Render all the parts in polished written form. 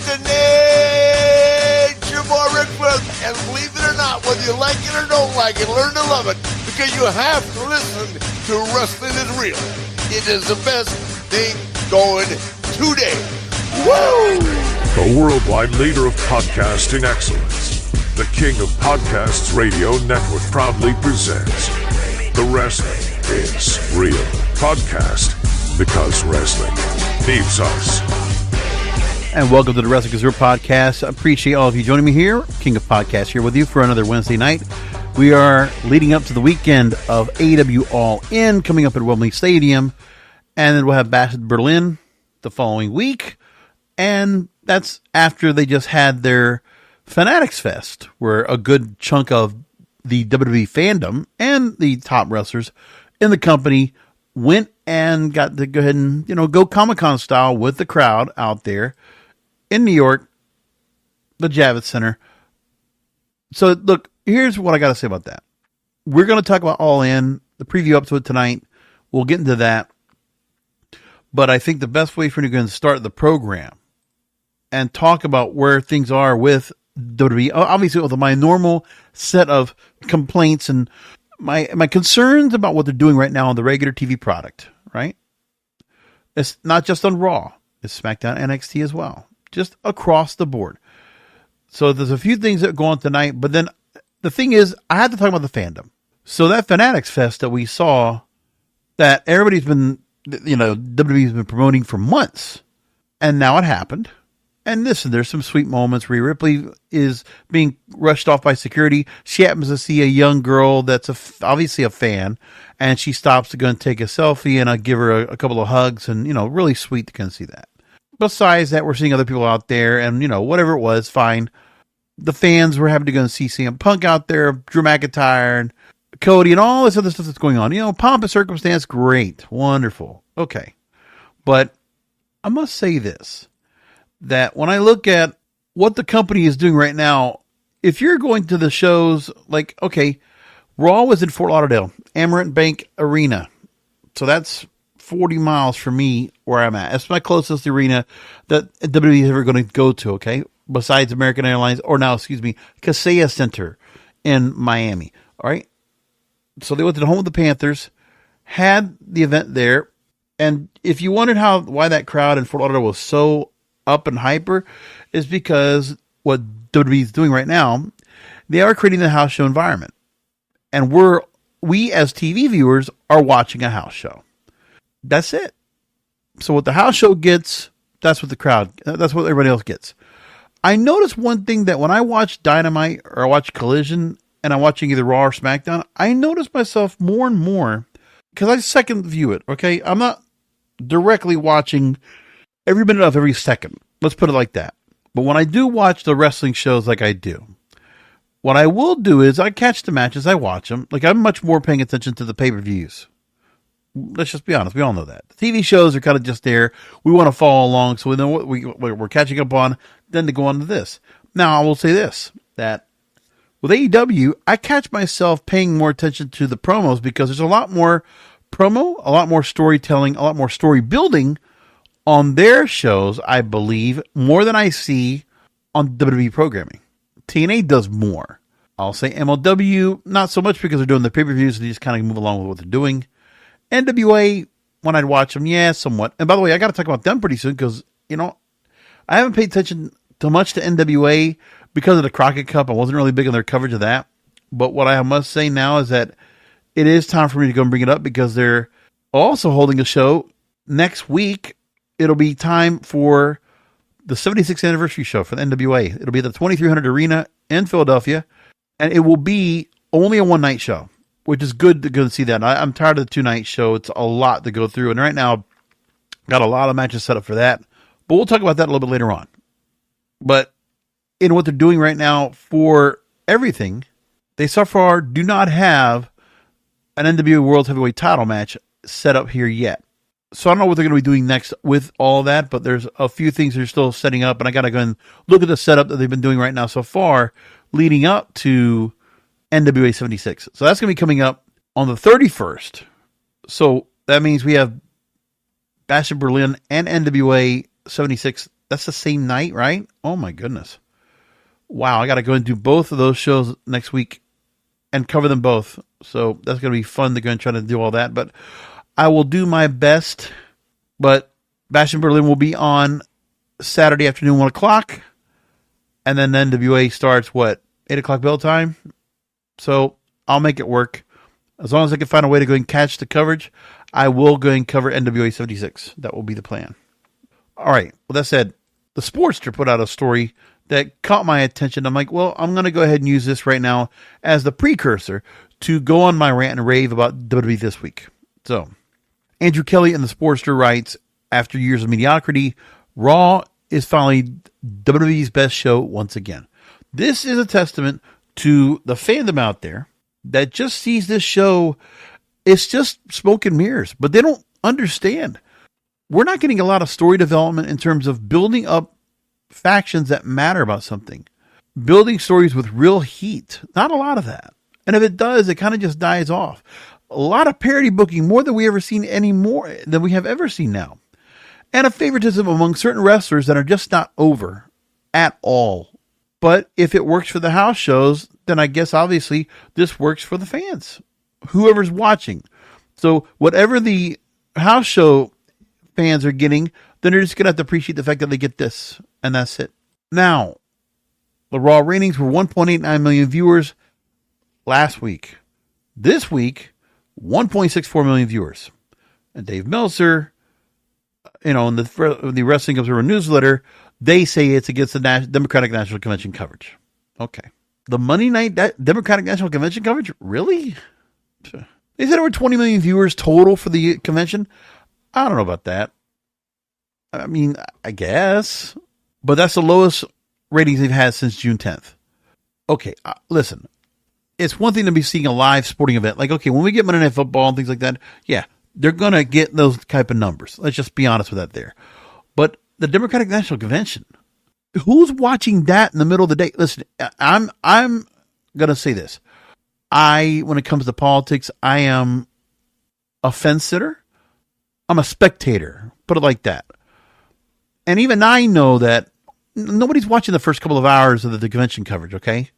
It's your boy Rick Flair, and believe it or not, whether you like it or don't like it, learn to love it, because you have to listen to Wrestling is Real. It is the best thing going today. Woo! The worldwide leader of podcasting excellence, the king of podcasts radio network proudly presents The Wrestling is Real podcast, because wrestling needs us. And welcome to the Wrestling is Real podcast. I appreciate all of you joining me here. King of Podcasts here with you for another Wednesday night. We are leading up to the weekend of AEW All In coming up at Wembley Stadium. And then we'll have Bash at Berlin the following week. And that's after they just had their Fanatics Fest, where a good chunk of the WWE fandom and the top wrestlers in the company went and got to go ahead and, go Comic-Con style with the crowd out there in New York, the Javits Center. So, look, here's what I got to say about that. We're going to talk about All In, the preview up to it tonight. We'll get into that. But I think the best way for you to start the program and talk about where things are with WWE, obviously with my normal set of complaints and my concerns about what they're doing right now on the regular TV product, right? It's not just on Raw. It's SmackDown, NXT as well. Just across the board. So there's a few things that go on tonight, but then the thing is, I had to talk about the fandom. So that Fanatics Fest that we saw, that everybody's been, WWE's been promoting for months, and now it happened. And listen, there's some sweet moments where Ripley is being rushed off by security. She happens to see a young girl that's obviously a fan, and she stops to go and take a selfie, and I give her a couple of hugs, and, really sweet to kind of see that. Besides that, we're seeing other people out there, and, whatever it was, fine. The fans were having to go and see CM Punk out there, Drew McIntyre, and Cody, and all this other stuff that's going on. Pomp and circumstance, great, wonderful, okay. But I must say this, that when I look at what the company is doing right now, if you're going to the shows, like, okay, Raw was in Fort Lauderdale, Amarant Bank Arena, so that's 40 miles from me where I'm at. It's my closest arena that WWE is ever going to go to, okay? Besides American Airlines, or now, Kaseya Center in Miami, all right? So they went to the home of the Panthers, had the event there, and if you wondered why that crowd in Fort Lauderdale was so up and hyper, is because what WWE is doing right now, they are creating the house show environment. And we as TV viewers are watching a house show. That's it. So what the house show gets, that's what everybody else gets. I noticed one thing, that when I watch Dynamite or I watch Collision and I'm watching either Raw or SmackDown, I notice myself more and more, because I second view it, okay? I'm not directly watching every minute of every second. Let's put it like that. But when I do watch the wrestling shows like I do, what I will do is I catch the matches, I watch them. Like, I'm much more paying attention to the pay-per-views. Let's just be honest. We all know that. The TV shows are kind of just there. We want to follow along, so we know what we're catching up on, then to go on to this. Now, I will say this, that with AEW, I catch myself paying more attention to the promos, because there's a lot more promo, a lot more storytelling, a lot more story building on their shows, I believe, more than I see on WWE programming. TNA does more. I'll say MLW, not so much, because they're doing the pay-per-views, so they just kind of move along with what they're doing. NWA, when I'd watch them, yeah, somewhat. And by the way, I got to talk about them pretty soon, because, I haven't paid attention too much to NWA because of the Crockett Cup. I wasn't really big on their coverage of that. But what I must say now is that it is time for me to go and bring it up, because they're also holding a show next week. It'll be time for the 76th anniversary show for the NWA. It'll be at the 2300 Arena in Philadelphia, and it will be only a one-night show, which is good to go and see that. I'm tired of the two-night show. It's a lot to go through, and right now, got a lot of matches set up for that, but we'll talk about that a little bit later on. But in what they're doing right now for everything, they so far do not have an NWA World Heavyweight title match set up here yet. So I don't know what they're going to be doing next with all that, but there's a few things they're still setting up, and I got to go and look at the setup that they've been doing right now so far, leading up to NWA 76. So that's going to be coming up on the 31st. So that means we have Bash in Berlin and NWA 76 That's the same night, right? Oh my goodness. Wow, I got to go and do both of those shows next week and cover them both. So that's going to be fun to go and try to do all that. But I will do my best. But Bash in Berlin will be on Saturday afternoon, 1 o'clock. And then NWA starts, 8 o'clock bell time? So I'll make it work. As long as I can find a way to go and catch the coverage, I will go and cover NWA 76. That will be the plan. All right. Well, that said, the Sportster put out a story that caught my attention. I'm like, well, I'm going to go ahead and use this right now as the precursor to go on my rant and rave about WWE this week. So, Andrew Kelly in the Sportster writes, after years of mediocrity, Raw is finally WWE's best show once again. This is a testament to the fandom out there that just sees this show, it's just smoke and mirrors, but they don't understand. We're not getting a lot of story development in terms of building up factions that matter about something. Building stories with real heat. Not a lot of that. And if it does, it kind of just dies off. A lot of parody booking, more than we ever seen any more than we have ever seen now. And a favoritism among certain wrestlers that are just not over at all. But if it works for the house shows, then I guess obviously this works for the fans. Whoever's watching. So whatever the house show fans are getting, then they're just going to have to appreciate the fact that they get this. And that's it. Now, the Raw ratings were 1.89 million viewers last week. This week, 1.64 million viewers. And Dave Meltzer, in the Wrestling Observer newsletter, they say it's against the Democratic National Convention coverage. Okay. The Monday night Democratic National Convention coverage? Really? They said there were 20 million viewers total for the convention. I don't know about that. I mean, I guess. But that's the lowest ratings they've had since June 10th. Okay, listen. It's one thing to be seeing a live sporting event. Like, okay, when we get Monday Night Football and things like that, yeah, they're going to get those type of numbers. Let's just be honest with that there. But the Democratic National Convention, who's watching that in the middle of the day? Listen, I'm going to say this. When it comes to politics, I am a fence sitter. I'm a spectator. Put it like that. And even I know that nobody's watching the first couple of hours of the convention coverage, okay?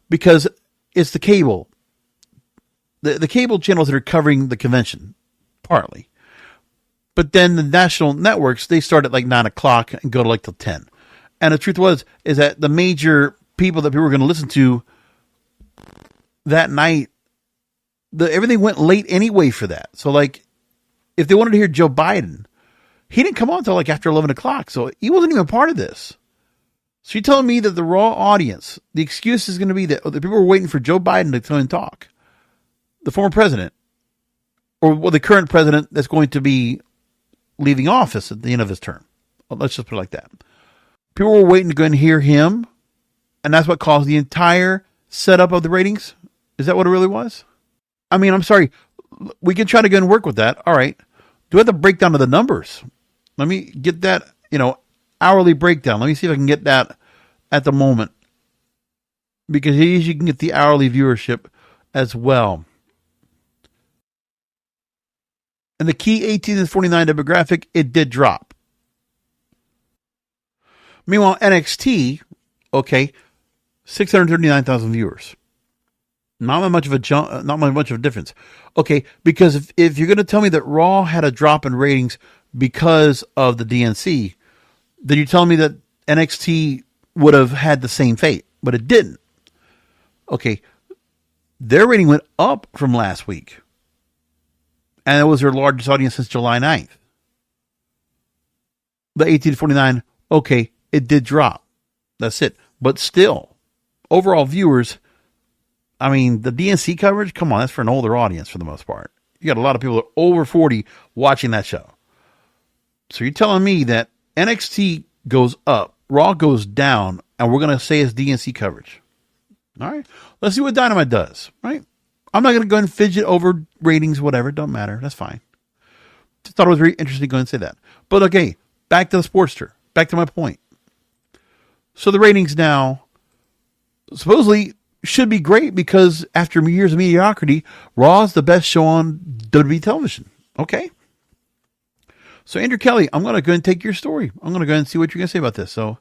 Because it's the cable. The cable channels that are covering the convention, partly. But then the national networks, they start at like 9 o'clock and go to like till 10. And the truth is that the major people that people were going to listen to that night, everything went late anyway for that. So like, if they wanted to hear Joe Biden, he didn't come on until like after 11 o'clock. So he wasn't even part of this. So you're telling me that the Raw audience, the excuse is going to be that the people were waiting for Joe Biden to come and talk. The former president, or the current president that's going to be leaving office at the end of his term. Well, let's just put it like that. People were waiting to go and hear him, and that's what caused the entire setup of the ratings? Is that what it really was? I mean, I'm sorry. We can try to go and work with that. All right. Do we have to break down to the numbers? Let me get that, hourly breakdown. Let me see if I can get that at the moment. Because you can get the hourly viewership as well. And the key 18 to 49 demographic, it did drop. Meanwhile, NXT, 639,000 viewers. Not much of a jump, not much of a difference. Okay, because if you're going to tell me that Raw had a drop in ratings because of the DNC, then you're telling me that NXT would have had the same fate, but it didn't. Okay, their rating went up from last week. And it was their largest audience since July 9th. The 18 to 49, it did drop. That's it. But still, overall viewers, I mean, the DNC coverage, come on, that's for an older audience for the most part. You got a lot of people that are over 40 watching that show. So you're telling me that NXT goes up, Raw goes down, and we're going to say it's DNC coverage. All right. Let's see what Dynamite does, right? I'm not going to go and fidget over ratings, whatever. Don't matter. That's fine. Just thought it was very interesting to go and say that. But okay, back to the Sportster. Back to my point. So the ratings now supposedly should be great because after years of mediocrity, Raw is the best show on WWE television. Okay. So Andrew Kelly, I'm going to go and take your story. I'm going to go and see what you're going to say about this. So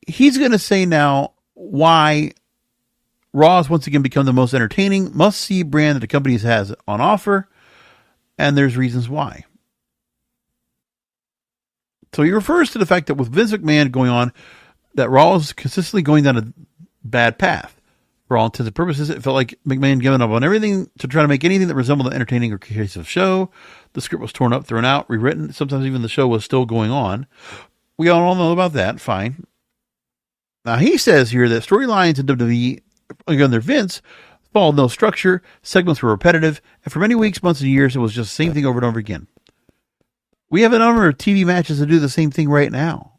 he's going to say now why Raw has once again become the most entertaining, must-see brand that the company has on offer, and there's reasons why. So he refers to the fact that with Vince McMahon going on, that Raw is consistently going down a bad path. For all intents and purposes, it felt like McMahon giving up on everything to try to make anything that resembled an entertaining or cohesive show. The script was torn up, thrown out, rewritten. Sometimes even the show was still going on. We all know about that. Fine. Now he says here that storylines in WWE, under Vince, followed no structure. Segments were repetitive, and for many weeks, months, and years, it was just the same thing over and over again. We have a number of TV matches that do the same thing right now.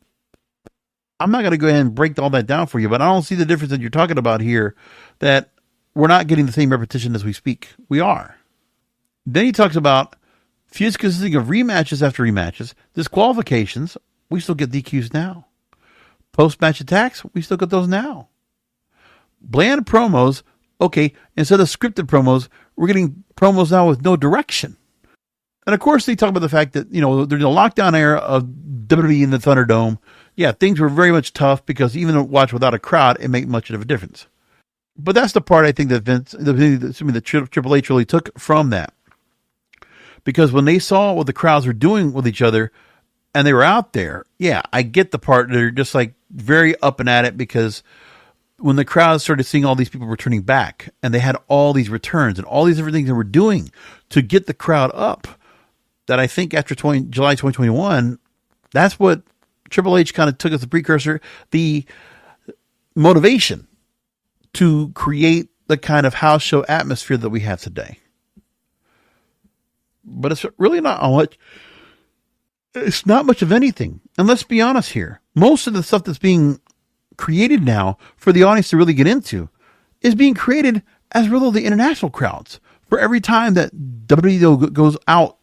I'm not going to go ahead and break all that down for you, but I don't see the difference that you're talking about here, that we're not getting the same repetition as we speak. We are. Then he talks about feuds consisting of rematches after rematches, disqualifications. We still get DQs now. Post-match attacks. We still get those now. Bland promos. Okay, instead of scripted promos, we're getting promos now with no direction. And of course, they talk about the fact that, during the lockdown era of WWE in the Thunderdome, yeah, things were very much tough because even to watch without a crowd, it made much of a difference. But that's the part I think that that Triple H really took from that. Because when they saw what the crowds were doing with each other and they were out there, yeah, I get the part. They're just like very up and at it because when the crowd started seeing all these people returning back and they had all these returns and all these different things they were doing to get the crowd up, that I think after July 2021, that's what Triple H kind of took as the precursor, the motivation to create the kind of house show atmosphere that we have today. But it's really not much. It's not much of anything. And let's be honest here. Most of the stuff that's being created now for the audience to really get into is being created as really the international crowds. For every time that WWE goes out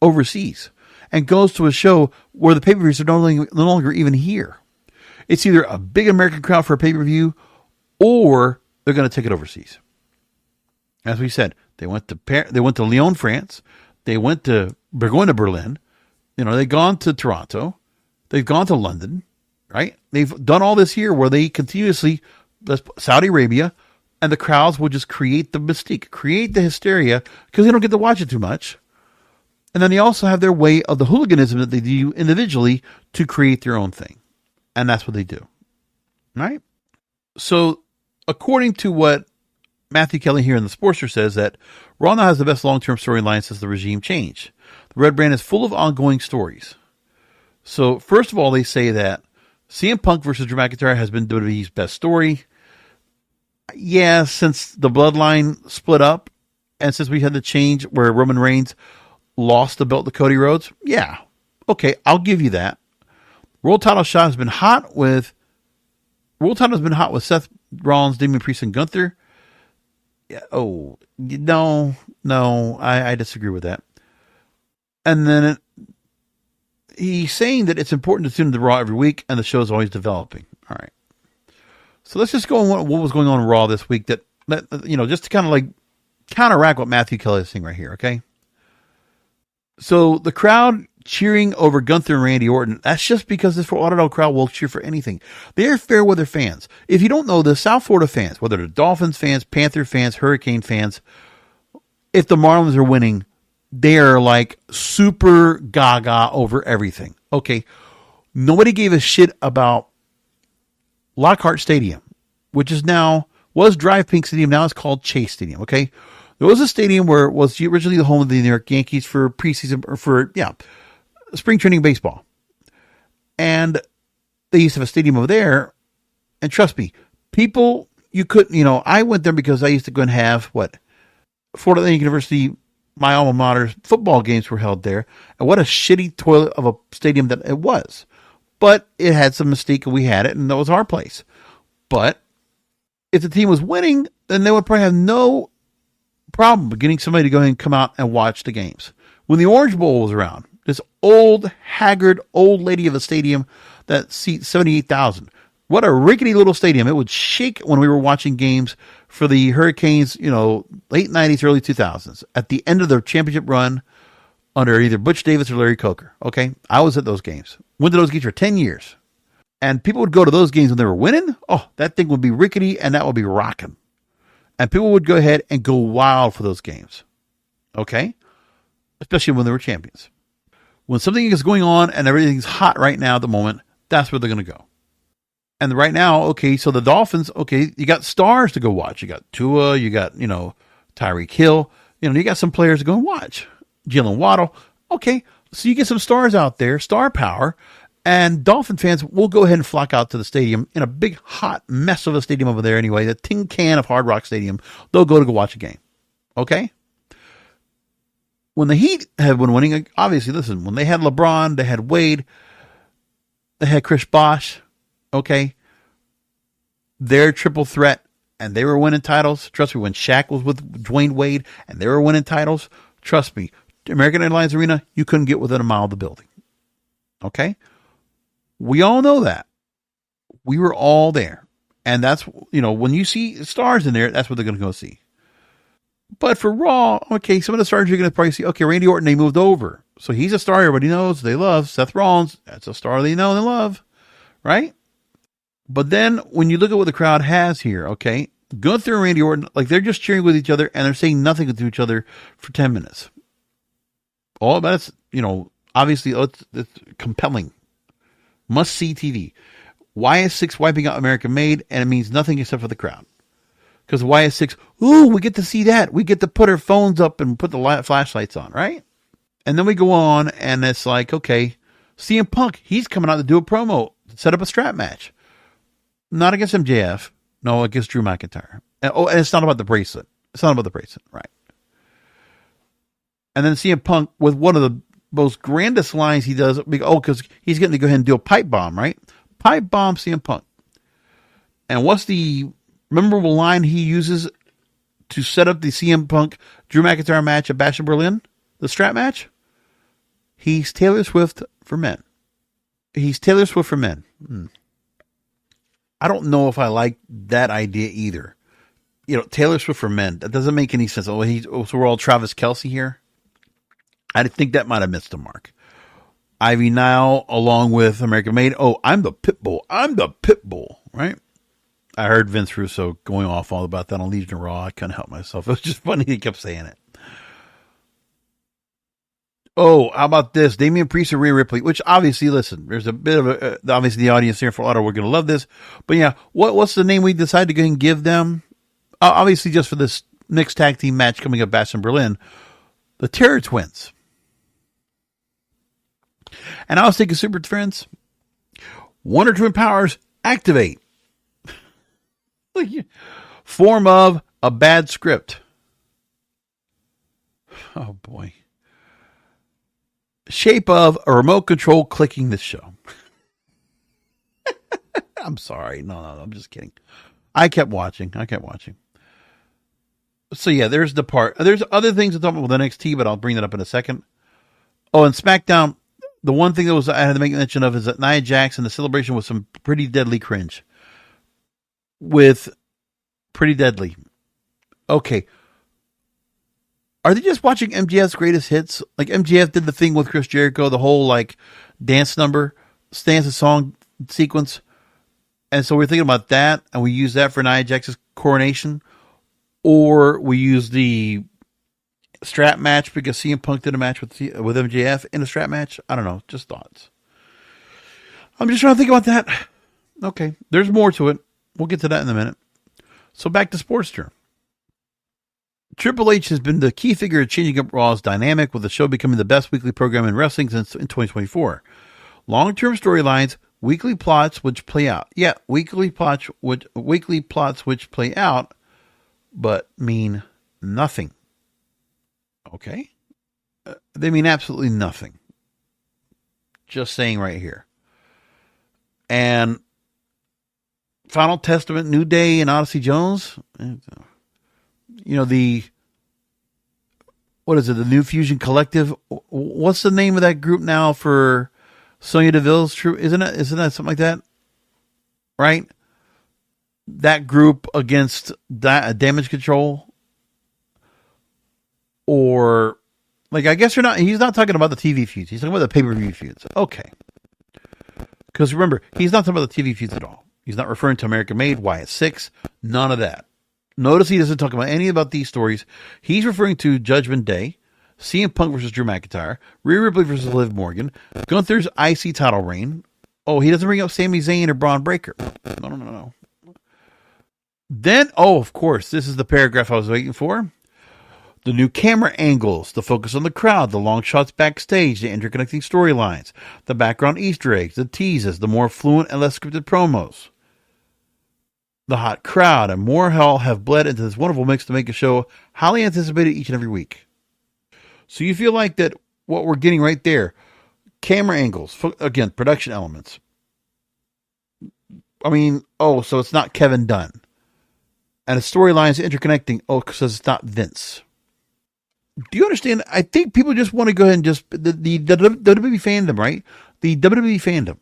overseas and goes to a show where the pay-per-views are no longer even here, it's either a big American crowd for a pay-per-view or they're going to take it overseas. As we said, they went to Lyon, France. They're going to Berlin. They've gone to Toronto. They've gone to London, right? They've done all this here where they continuously, Saudi Arabia, and the crowds will just create the mystique, create the hysteria because they don't get to watch it too much. And then they also have their way of the hooliganism that they do individually to create their own thing. And that's what they do. Right? So, according to what Matthew Kelly here in the Sportster says, that Raw now has the best long-term storyline since the regime change. The Red Brand is full of ongoing stories. So, first of all, they say that CM Punk versus Drew McIntyre has been WWE's best story. Yeah, since the Bloodline split up, and since we had the change where Roman Reigns lost the belt to Cody Rhodes, yeah, okay, I'll give you that. World title has been hot with Seth Rollins, Damian Priest, and Gunther. Yeah, oh no, I disagree with that. And then he's saying that it's important to tune into Raw every week, and the show is always developing. All right, so let's just go on what was going on in Raw this week. That just to kind of like counteract what Matthew Kelly is saying right here. Okay. So the crowd cheering over Gunther and Randy Orton, that's just because this Lauderdale crowd will cheer for anything. They are fair weather fans. If you don't know, the South Florida fans, whether they're Dolphins fans, Panther fans, Hurricane fans, if the Marlins are winning, they are like super gaga over everything. Okay, nobody gave a shit about Lockhart Stadium, which was Drive Pink Stadium, now it's called Chase Stadium, okay? There was a stadium where it was originally the home of the New York Yankees for preseason, or for spring training baseball. And they used to have a stadium over there. And trust me, people, you couldn't, I went there because I used to go and have Florida Atlantic University, my alma mater, football games were held there. And what a shitty toilet of a stadium that it was. But it had some mystique and we had it, and that was our place. But if the team was winning, then they would probably have no problem with getting somebody to go ahead and come out and watch the games. When the Orange Bowl was around, this old, haggard, old lady of a stadium that seats 78,000. What a rickety little stadium. It would shake when we were watching games for the Hurricanes, late 90s, early 2000s. At the end of their championship run, under either Butch Davis or Larry Coker. Okay, I was at those games. Went to those games for 10 years. And people would go to those games when they were winning. Oh, that thing would be rickety and that would be rocking. And people would go ahead and go wild for those games. Okay? Especially when they were champions. When something is going on and everything's hot right now at the moment, that's where they're going to go. And right now, okay, so the Dolphins, okay, you got stars to go watch. You got Tua, you got, Tyreek Hill. You got some players to go and watch. Jalen Waddle. Okay, so you get some stars out there, star power. And Dolphin fans will go ahead and flock out to the stadium in a big, hot mess of a stadium over there anyway, the tin can of Hard Rock Stadium. They'll go watch a game. Okay? When the Heat have been winning, obviously, listen, when they had LeBron, they had Wade, they had Chris Bosh, okay? Their triple threat, and they were winning titles. Trust me, when Shaq was with Dwayne Wade, and they were winning titles, trust me, American Airlines Arena, you couldn't get within a mile of the building. Okay? We all know that. We were all there. And that's, when you see stars in there, that's what they're going to go see. But for Raw, okay, some of the stars you're going to probably see, okay, Randy Orton, they moved over. So he's a star everybody knows, they love. Seth Rollins, that's a star they know and they love. Right? But then when you look at what the crowd has here, okay, Gunther and Randy Orton, like they're just cheering with each other and they're saying nothing to each other for 10 minutes. All that's, obviously it's compelling. Must see TV. YS6 wiping out American Made, and it means nothing except for the crowd. Because YS6, ooh, we get to see that. We get to put our phones up and put the flashlights on, right? And then we go on, and it's like, okay, CM Punk, he's coming out to do a promo, set up a strap match. Not against MJF. No, against Drew McIntyre. And it's not about the bracelet. It's not about the bracelet, right? And then CM Punk with one of the most grandest lines he does, because he's getting to go ahead and do a pipe bomb, right? Pipe bomb CM Punk. And what's the memorable line he uses to set up the CM Punk Drew McIntyre match at Bash in Berlin? The strap match? He's Taylor Swift for men. He's Taylor Swift for men. I don't know if I like that idea either. Taylor Swift for men. That doesn't make any sense. So we're all Travis Kelce here. I think that might have missed the mark. Ivy Nile along with American Made. Oh, I'm the Pitbull. I'm the Pitbull, right? I heard Vince Russo going off all about that on Legion of Raw. I couldn't help myself. It was just funny he kept saying it. Oh, how about this? Damian Priest and Rhea Ripley, which obviously, listen, there's a bit of obviously the audience here for Auto, we're going to love this. But yeah, what's the name we decided to go ahead and give them? Obviously, just for this mixed tag team match coming up Bash in Berlin, the Terror Twins. And I was thinking, super friends, Wonder Twin powers activate. Form of a bad script. Oh boy. Shape of a remote control clicking this show. I'm sorry. No, I'm just kidding. I kept watching. So yeah, there's the part. There's other things to talk about with NXT, but I'll bring that up in a second. Oh, and SmackDown, the one thing I had to make mention of is that Nia Jax and the celebration was some pretty deadly cringe. With pretty deadly. Okay. Are they just watching MJF's greatest hits? Like MJF did the thing with Chris Jericho, the whole dance number, stanza song sequence. And so we're thinking about that, and we use that for Nia Jax's coronation. Or we use the strap match because CM Punk did a match with MJF in a strap match. I don't know, just thoughts. I'm just trying to think about that. Okay, there's more to it. We'll get to that in a minute. So back to Sportster. Triple H has been the key figure of changing up Raw's dynamic, with the show becoming the best weekly program in wrestling since in 2024. Long-term storylines, weekly plots which play out. Yeah, weekly plots which play out, but mean nothing. Okay? They mean absolutely nothing. Just saying right here. And Final Testament, New Day, and Odyssey Jones, what is it? The New Fusion Collective. What's the name of that group now for Sonya Deville's True? Isn't that something like that? Right? That group against Damage Control, or Like, I guess he's not talking about the TV feuds. He's talking about the pay-per-view feuds. Okay. Because remember, he's not talking about the TV feuds at all. He's not referring to American Made, Wyatt 6, none of that. Notice he doesn't talk about any about these stories. He's referring to Judgment Day, CM Punk versus Drew McIntyre, Rhea Ripley versus Liv Morgan, Gunther's IC title reign. Oh, he doesn't bring up Sami Zayn or Braun Breaker. No. Then, of course, this is the paragraph I was waiting for. The new camera angles, the focus on the crowd, the long shots backstage, the interconnecting storylines, the background Easter eggs, the teases, the more fluent and less scripted promos. The hot crowd and more hell have bled into this wonderful mix to make a show highly anticipated each and every week. So you feel like that what we're getting right there, camera angles, again, production elements. I mean, so it's not Kevin Dunn. And the storylines interconnecting, because it's not Vince. Do you understand? I think people just want to go ahead and just, the WWE fandom, right? The WWE fandom.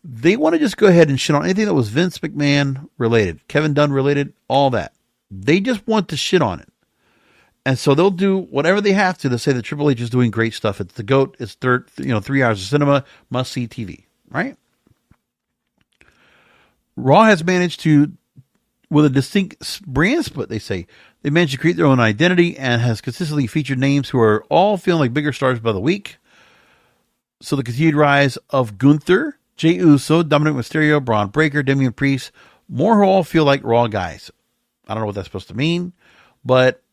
They want to just go ahead and shit on anything that was Vince McMahon related, Kevin Dunn related, all that. They just want to shit on it. And so they'll do whatever they have to say that Triple H is doing great stuff. It's the GOAT. It's 3 hours of cinema, must see TV, right? Raw has managed to, with a distinct brand split, they say, they managed to create their own identity and has consistently featured names who are all feeling like bigger stars by the week. So the continued rise of Gunther, Jey Uso, Dominic Mysterio, Braun Breaker, Damian Priest, more who all feel like Raw guys. I don't know what that's supposed to mean, but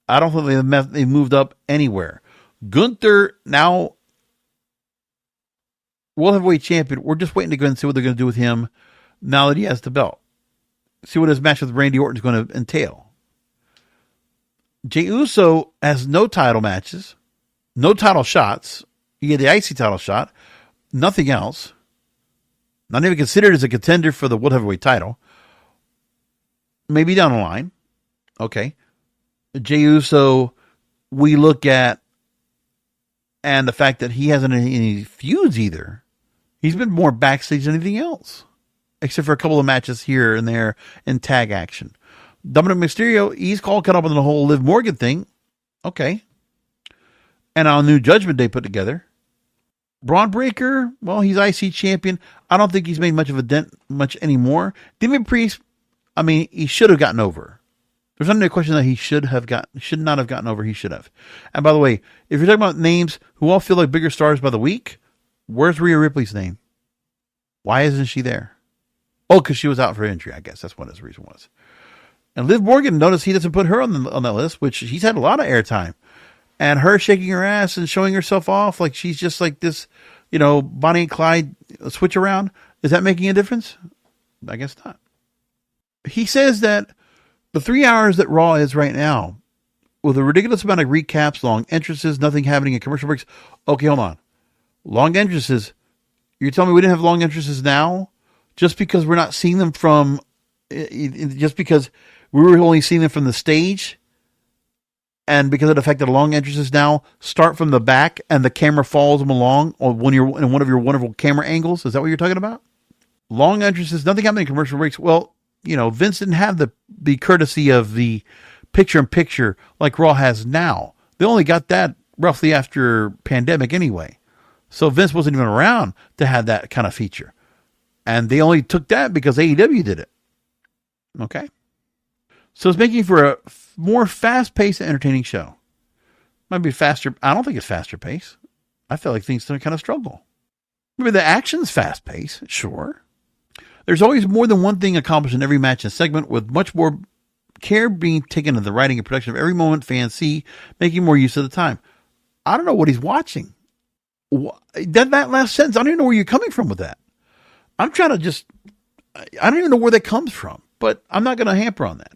I don't think they moved up anywhere. Gunther, now World Heavyweight Champion, we're just waiting to go and see what they're going to do with him now that he has the belt. See what his match with Randy Orton is going to entail. Jey Uso has no title matches, no title shots. He had the IC title shot, nothing else. Not even considered as a contender for the World Heavyweight title. Maybe down the line. Okay. Jey Uso, we look at, and the fact that he hasn't any feuds either. He's been more backstage than anything else, except for a couple of matches here and there in tag action. Dominic Mysterio, he's caught up on the whole Liv Morgan thing. Okay. And our new Judgment Day put together. Braun Breaker, well, he's IC champion. I don't think he's made much of a dent much anymore. Damian Priest, I mean, he should have gotten over. There's not a question that he should not have gotten over. He should have. And by the way, if you're talking about names who all feel like bigger stars by the week, where's Rhea Ripley's name? Why isn't she there? Oh, because she was out for injury. I guess that's what his reason was. And Liv Morgan, notice he doesn't put her on that list, which he's had a lot of airtime. And her shaking her ass and showing herself off like she's just like this, Bonnie and Clyde switch around. Is that making a difference? I guess not. He says that the 3 hours that Raw is right now, with a ridiculous amount of recaps, long entrances, nothing happening in commercial breaks. Okay, hold on. Long entrances. You're telling me we didn't have long entrances now? Just because we're not seeing them just because we were only seeing them from the stage? And because of the fact that long entrances now start from the back and the camera follows them along or when you're in one of your wonderful camera angles. Is that what you're talking about? Long entrances, nothing happening in commercial breaks. Well, Vince didn't have the courtesy of the picture-in-picture like Raw has now. They only got that roughly after pandemic anyway. So Vince wasn't even around to have that kind of feature. And they only took that because AEW did it. Okay? So it's making for a more fast-paced and entertaining show. Might be faster. I don't think it's faster pace. I feel like things kind of struggle. Maybe the action's fast-paced, sure. There's always more than one thing accomplished in every match and segment, with much more care being taken of the writing and production of every moment fans see, making more use of the time. I don't know what he's watching. That last sentence, I don't even know where you're coming from with that. I'm trying to I don't even know where that comes from, but I'm not going to hamper on that.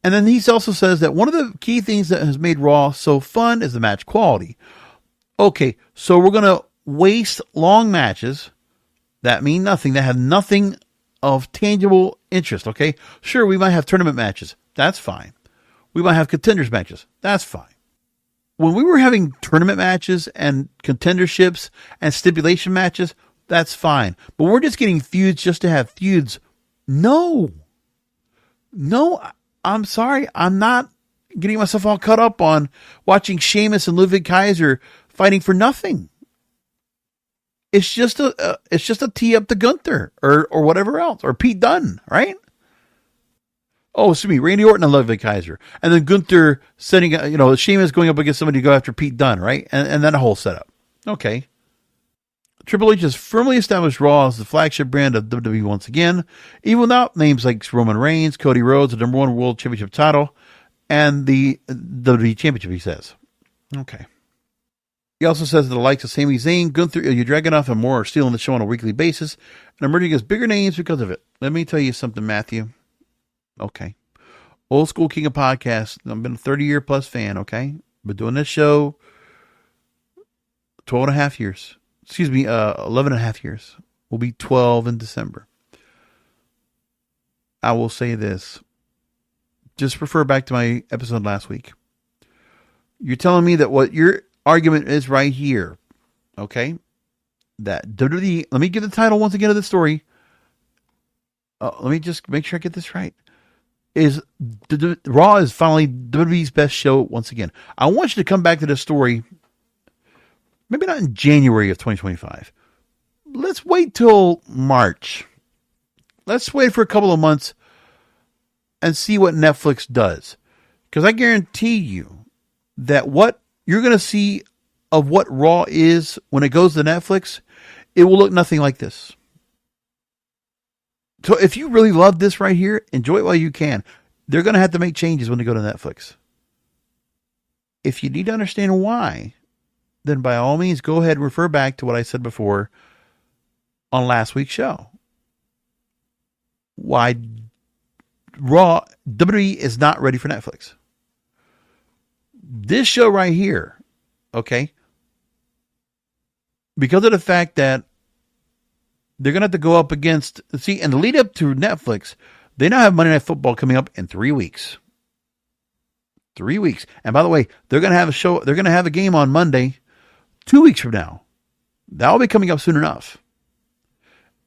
And then he also says that one of the key things that has made Raw so fun is the match quality. Okay, so we're going to waste long matches that mean nothing, that have nothing of tangible interest, okay? Sure, we might have tournament matches. That's fine. We might have contenders matches. That's fine. When we were having tournament matches and contenderships and stipulation matches, that's fine. But we're just getting feuds just to have feuds. No, I'm sorry. I'm not getting myself all caught up on watching Sheamus and Ludwig Kaiser fighting for nothing. It's just a tee up to Gunther or whatever else, or Pete Dunne, right? Oh, excuse me, Randy Orton and Ludwig Kaiser, and then Gunther setting, Sheamus going up against somebody to go after Pete Dunne, right? And then a whole setup. Okay. Triple H has firmly established Raw as the flagship brand of WWE once again, even without names like Roman Reigns, Cody Rhodes, the number one world championship title, and the WWE championship, he says. Okay. He also says that the likes of Sami Zayn, Gunther, Ilya Dragunov, and more are stealing the show on a weekly basis and emerging as bigger names because of it. Let me tell you something, Matthew. Okay. Old school king of podcasts. I've been a 30-year plus fan, okay? Been doing this show 12 and a half years. 11 and a half years. Will be 12 in December. I will say this. Just refer back to my episode last week. You're telling me that what your argument is right here, okay? That WWE, let me give the title once again of the story. Let me just make sure I get this right. Raw is finally WWE's best show once again. I want you to come back to this story. Maybe not in January of 2025. Let's wait till March. Let's wait for a couple of months and see what Netflix does. Because I guarantee you that what you're going to see of what Raw is when it goes to Netflix, it will look nothing like this. So if you really love this right here, enjoy it while you can. They're going to have to make changes when they go to Netflix. If you need to understand why, then by all means, go ahead and refer back to what I said before on last week's show. Why Raw, WWE is not ready for Netflix. This show right here, okay, because of the fact that they're going to have to go up against, and the lead up to Netflix, they now have Monday Night Football coming up in 3 weeks. 3 weeks. And by the way, they're going to have a show, they're going to have a game on Monday 2 weeks from now. That will be coming up soon enough.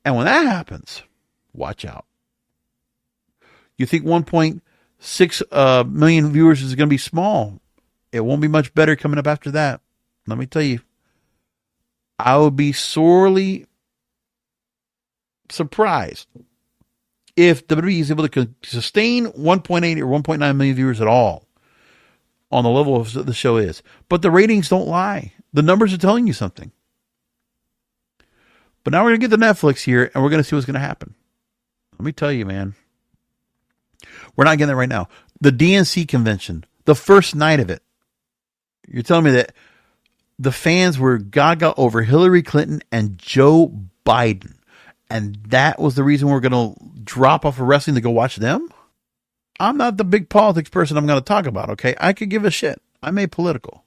And when that happens, watch out. You think 1.6 million viewers is going to be small? It won't be much better coming up after that. Let me tell you. I would be sorely surprised if WWE is able to sustain 1.8 or 1.9 million viewers at all on the level of the show is. But the ratings don't lie. The numbers are telling you something. But now we're going to get to Netflix here, and we're going to see what's going to happen. Let me tell you, man. We're not getting that right now. The DNC convention, the first night of it, you're telling me that the fans were gaga over Hillary Clinton and Joe Biden. And that was the reason we're going to drop off of wrestling to go watch them? I'm not the big politics person I'm going to talk about, okay? I could give a shit. I'm apolitical.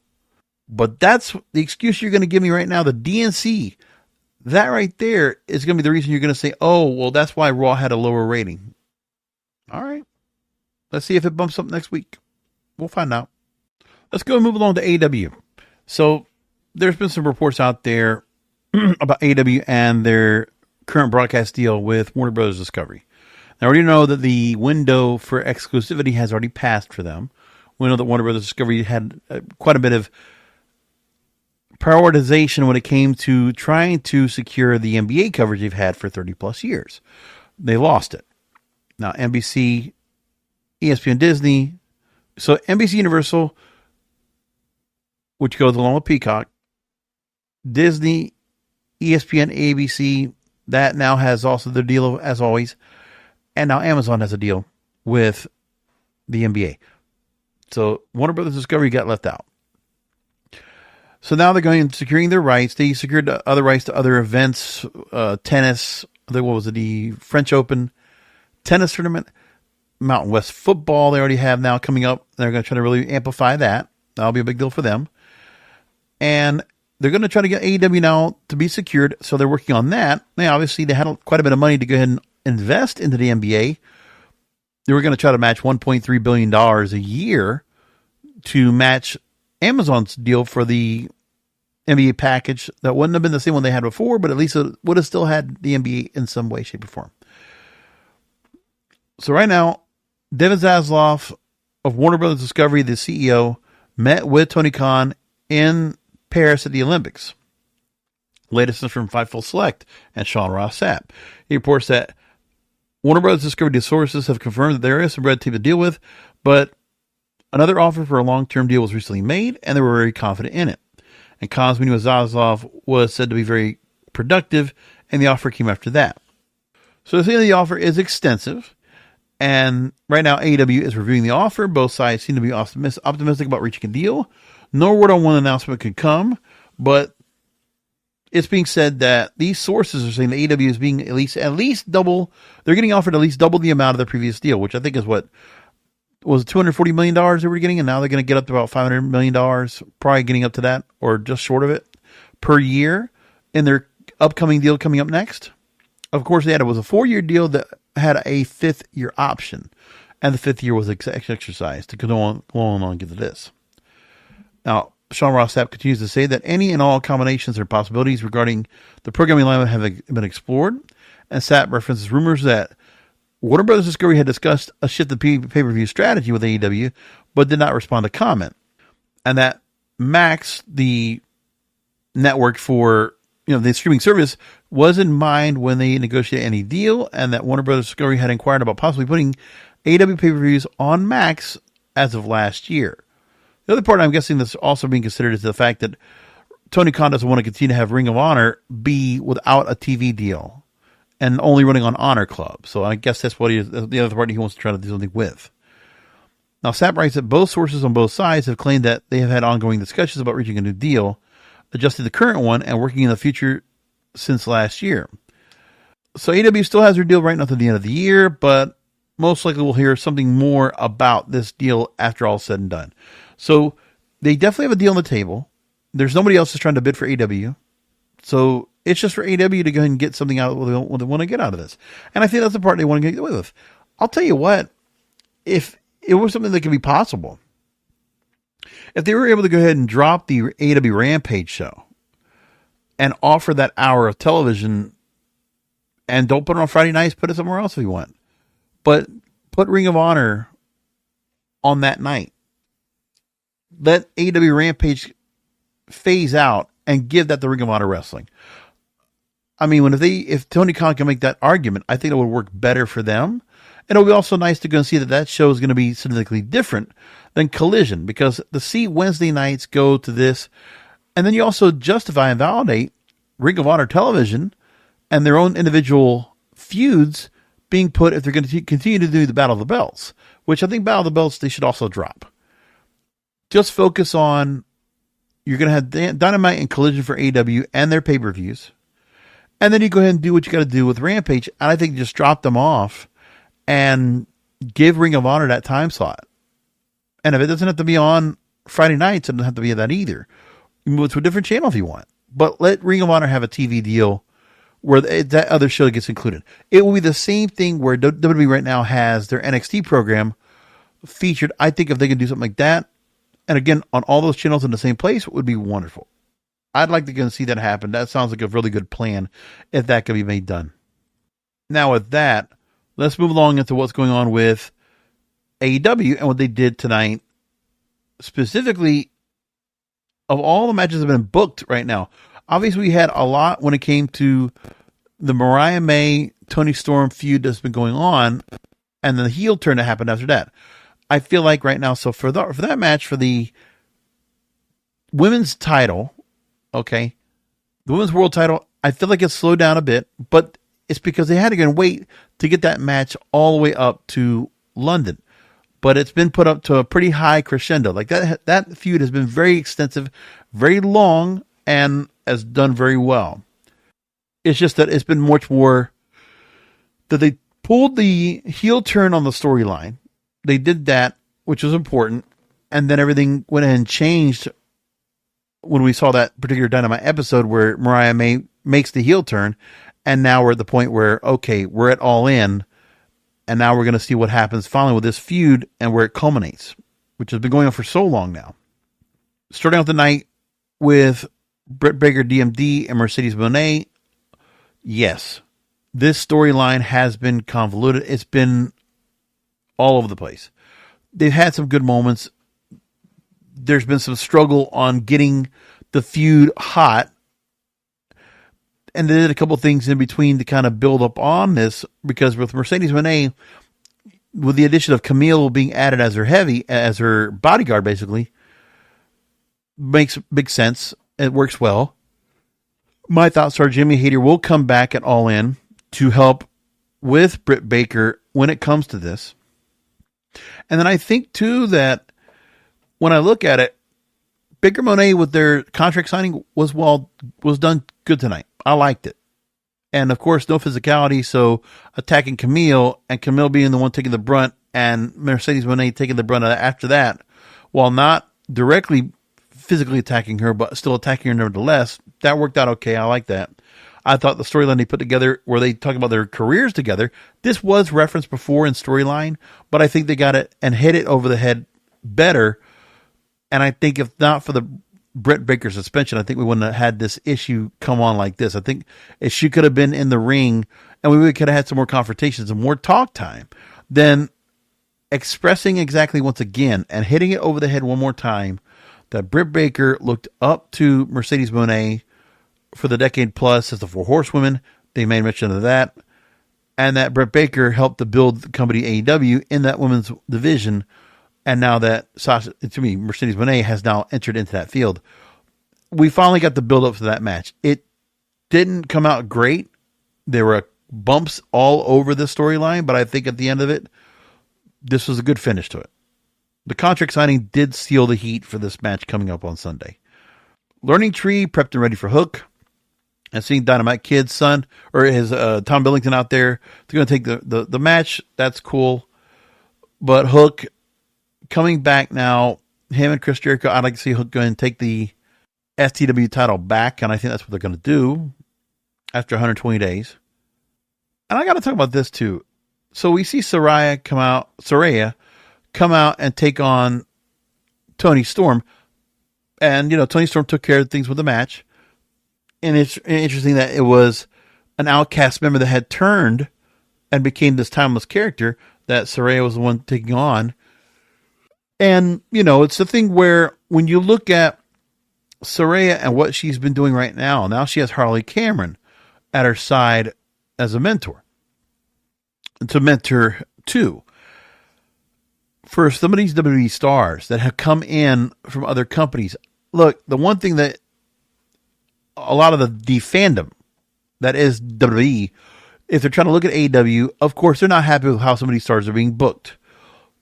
But that's the excuse you're going to give me right now. The DNC, that right there is going to be the reason you're going to say, oh, well, that's why Raw had a lower rating. All right. Let's see if it bumps up next week. We'll find out. Let's go and move along to AEW. So there's been some reports out there about AEW and their current broadcast deal with Warner Brothers Discovery. Now, I already know that the window for exclusivity has already passed for them. We know that Warner Brothers Discovery had quite a bit of prioritization when it came to trying to secure the NBA coverage they've had for 30 plus years. They lost it. Now, NBC, ESPN, Disney. So NBC Universal, which goes along with Peacock, Disney, ESPN, ABC, that now has also their deal as always. And now Amazon has a deal with the NBA. So Warner Brothers Discovery got left out. So now they're going and securing their rights. They secured other rights to other events, tennis. What was it? The French Open tennis tournament, Mountain West football. They already have now coming up. They're going to try to really amplify that. That'll be a big deal for them. And they're going to try to get AEW now to be secured. So they're working on that. Now, obviously, they had quite a bit of money to go ahead and invest into the NBA. They were going to try to match $1.3 billion a year to match Amazon's deal for the NBA package. That wouldn't have been the same one they had before, but at least it would have still had the NBA in some way, shape, or form. So right now, David Zaslav of Warner Brothers Discovery, the CEO, met with Tony Khan in Paris at the Olympics. Latest is from Fightful Select and Sean Ross Sapp. He reports that Warner Brothers Discovery sources have confirmed that there is some red tape to deal with, but another offer for a long-term deal was recently made, and they were very confident in it. And Khan's meeting with Zaslav was said to be very productive, and the offer came after that. So the thing of the offer is extensive, and right now AEW is reviewing the offer. Both sides seem to be optimistic about reaching a deal. No word on when an announcement could come, but it's being said that these sources are saying that AEW is being at least double. They're getting offered at least double the amount of their previous deal, which I think is what was $240 million they were getting, and now they're going to get up to about $500 million, probably getting up to that or just short of it per year in their upcoming deal coming up next. Of course, it was a 4-year deal that had a 5th year option, and the 5th year was exercised to go on and get to this. Now, Sean Ross Sapp continues to say that any and all combinations or possibilities regarding the programming alignment have been explored, and Sapp references rumors that Warner Brothers Discovery had discussed a shift of pay-per-view strategy with AEW, but did not respond to comment, and that Max, the network for the streaming service, was in mind when they negotiated any deal, and that Warner Brothers Discovery had inquired about possibly putting AEW pay-per-views on Max as of last year. The other part I'm guessing that's also being considered is the fact that Tony Khan doesn't want to continue to have Ring of Honor be without a TV deal and only running on Honor Club. So I guess that's what the other party he wants to try to do something with. Now, Sapp writes that both sources on both sides have claimed that they have had ongoing discussions about reaching a new deal, adjusting the current one, and working in the future since last year. So AEW still has their deal right now to the end of the year, but most likely we'll hear something more about this deal after all said and done. So they definitely have a deal on the table. There's nobody else that's trying to bid for AEW. So it's just for AEW to go ahead and get something out what they want to get out of this. And I think that's the part they want to get away with. I'll tell you what, if it was something that could be possible, if they were able to go ahead and drop the AEW Rampage show and offer that hour of television, and don't put it on Friday nights, put it somewhere else if you want, but put Ring of Honor on that night. Let AEW Rampage phase out and give that to Ring of Honor Wrestling. I mean, if Tony Khan can make that argument, I think it would work better for them. And it'll be also nice to go and see that show is going to be significantly different than Collision, because to see Wednesday nights go to this, and then you also justify and validate Ring of Honor television and their own individual feuds being put, if they're going to continue to do the Battle of the Belts, which I think Battle of the Belts they should also drop. Just focus on, you're going to have Dynamite and Collision for AEW and their pay-per-views. And then you go ahead and do what you got to do with Rampage. And I think just drop them off and give Ring of Honor that time slot. And if it doesn't have to be on Friday nights, it doesn't have to be that either. You move it to a different channel if you want. But let Ring of Honor have a TV deal where that other show gets included. It will be the same thing where WWE right now has their NXT program featured. I think if they can do something like that, and again, on all those channels in the same place, it would be wonderful. I'd like to go and see that happen. That sounds like a really good plan if that could be made done. Now with that, let's move along into what's going on with AEW and what they did tonight. Specifically, of all the matches that have been booked right now, obviously we had a lot when it came to the Mariah May, Toni Storm feud that's been going on, and the heel turn that happened after that. I feel like right now, so for that match, for the women's title, okay, the women's world title, I feel like it's slowed down a bit, but it's because they had to go and wait to get that match all the way up to London. But it's been put up to a pretty high crescendo. Like that feud has been very extensive, very long, and has done very well. It's just that it's been much more that they pulled the heel turn on the storyline. They did that, which was important, and then everything went ahead and changed when we saw that particular Dynamite episode where Mariah May makes the heel turn, and now we're at the point where, okay, we're at All In, and now we're going to see what happens finally with this feud and where it culminates, which has been going on for so long now. Starting out the night with Britt Baker, DMD, and Mercedes Moné, yes, this storyline has been convoluted. It's been all over the place. they've had some good moments. There's been some struggle on getting the feud hot. And they did a couple things in between to kind of build up on this, because with Mercedes Moné, with the addition of Camille being added as her bodyguard, basically, makes big sense. It works well. My thoughts are Jimmy Hayter will come back at All In to help with Britt Baker when it comes to this. And then I think, too, that when I look at it, Baker Monet with their contract signing was done good tonight. I liked it. And, of course, no physicality, so attacking Camille and Camille being the one taking the brunt and Mercedes Moné taking the brunt after that, while not directly physically attacking her, but still attacking her nevertheless, that worked out okay. I like that. I thought the storyline they put together where they talk about their careers together, this was referenced before in storyline, but I think they got it and hit it over the head better. And I think if not for the Britt Baker suspension, I think we wouldn't have had this issue come on like this. I think if she could have been in the ring and we could have had some more confrontations and more talk time, then expressing exactly once again and hitting it over the head one more time that Britt Baker looked up to Mercedes Moné for the decade plus as the Four Horsewomen. They made mention of that. And that Britt Baker helped to build the company AEW in that women's division. And now that Mercedes Moné has now entered into that field. We finally got the build up for that match. It didn't come out great. There were bumps all over the storyline, but I think at the end of it, this was a good finish to it. The contract signing did seal the heat for this match coming up on Sunday. Learning Tree prepped and ready for Hook. And seeing Dynamite Kid's son, or his Tom Billington out there, they're going to take the match. That's cool. But Hook coming back now, him and Chris Jericho, I'd like to see Hook go and take the STW title back, and I think that's what they're going to do after 120 days. And I got to talk about this too. So we see Saraya come out and take on Toni Storm. And, Toni Storm took care of things with the match. And it's interesting that it was an Outcast member that had turned and became this timeless character that Saraya was the one taking on. And, it's the thing where when you look at Saraya and what she's been doing right now she has Harley Cameron at her side as a mentor. To mentor too. For some of these WWE stars that have come in from other companies, look, the one thing that a lot of the fandom that is WWE, if they're trying to look at AEW, of course, they're not happy with how some of these stars are being booked.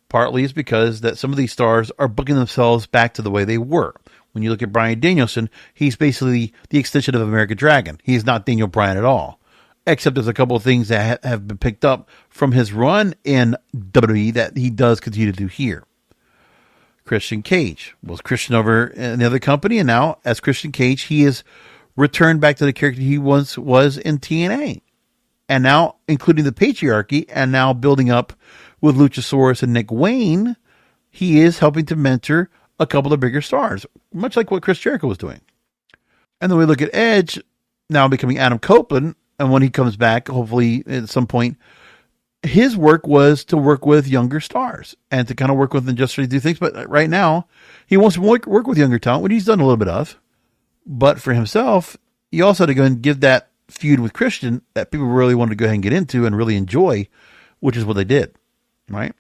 Partly it's because that some of these stars are booking themselves back to the way they were. When you look at Bryan Danielson, he's basically the extension of American Dragon. He's not Daniel Bryan at all. Except there's a couple of things that have been picked up from his run in WWE that he does continue to do here. Christian Cage was Christian over in the other company, and now as Christian Cage, he is returned back to the character he once was in TNA. And now, including the patriarchy, and now building up with Luchasaurus and Nick Wayne, he is helping to mentor a couple of bigger stars, much like what Chris Jericho was doing. And then we look at Edge now becoming Adam Copeland, and when he comes back, hopefully at some point, his work was to work with younger stars and to kind of work with them just to do things. But right now, he wants to work with younger talent, which he's done a little bit of. But for himself, he also had to go and give that feud with Christian that people really wanted to go ahead and get into and really enjoy, which is what they did, right?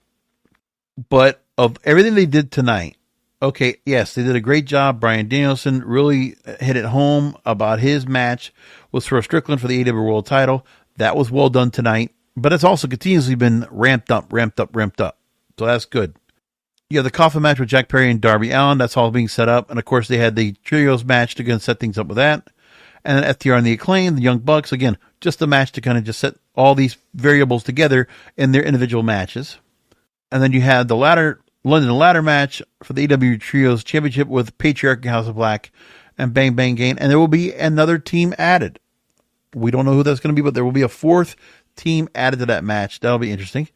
But of everything they did tonight, okay, yes, they did a great job. Bryan Danielson really hit it home about his match with Swerve Strickland for the AEW World title. That was well done tonight, but it's also continuously been ramped up. So that's good. You have the coffin match with Jack Perry and Darby Allin. That's all being set up. And of course, they had the trios match to go and set things up with that. And then FTR and the Acclaim, the Young Bucks, again, just the match to kind of just set all these variables together in their individual matches. And then you had the London ladder match for the AEW Trios Championship with Patriarch and House of Black and Bang Bang Gang. And there will be another team added. We don't know who that's going to be, but there will be a fourth team added to that match. That'll be interesting.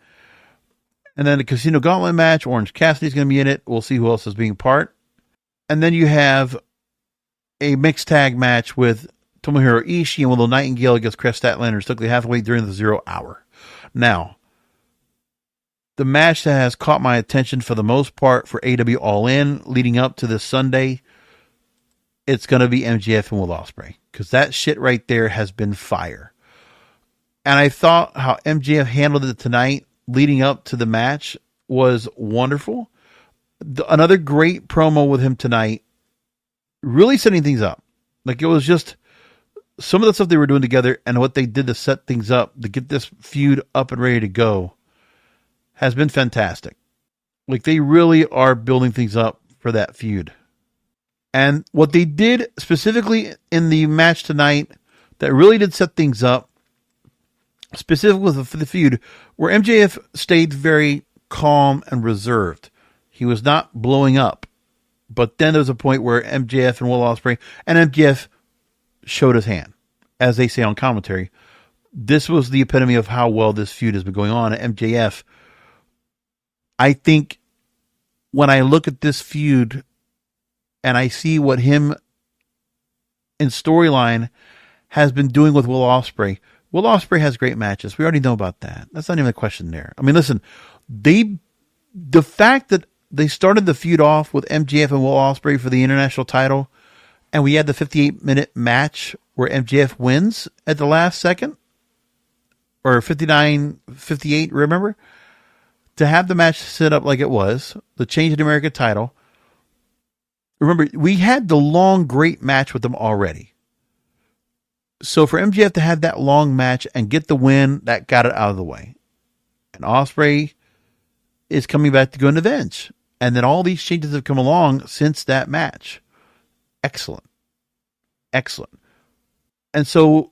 And then the Casino Gauntlet match, Orange Cassidy's going to be in it. We'll see who else is being part. And then you have a mixed tag match with Tomohiro Ishii and Willow Nightingale against Chris Statlander and Stokely Hathaway during the 0 hour. Now, the match that has caught my attention for the most part for AEW All In leading up to this Sunday, it's going to be MJF and Will Ospreay, because that shit right there has been fire. And I thought how MJF handled it tonight leading up to the match was wonderful. Another great promo with him tonight, really setting things up. Like, it was just some of the stuff they were doing together and what they did to set things up to get this feud up and ready to go has been fantastic. Like, they really are building things up for that feud. And what they did specifically in the match tonight that really did set things up, specifically for the feud, where MJF stayed very calm and reserved. He was not blowing up. But then there was a point where MJF and Will Ospreay, and MJF showed his hand. As they say on commentary, this was the epitome of how well this feud has been going on. And MJF, I think when I look at this feud and I see what him in storyline has been doing with Will Ospreay has great matches. We already know about that. That's not even a question there. I mean, listen, the fact that they started the feud off with MJF and Will Ospreay for the international title, and we had the 58-minute match where MJF wins at the last second, or 59-58, remember? To have the match set up like it was, the change in the American title. Remember, we had the long, great match with them already. So for MJF to have that long match and get the win, that got it out of the way. And Ospreay is coming back to go in revenge. And then all these changes have come along since that match. Excellent. Excellent. And so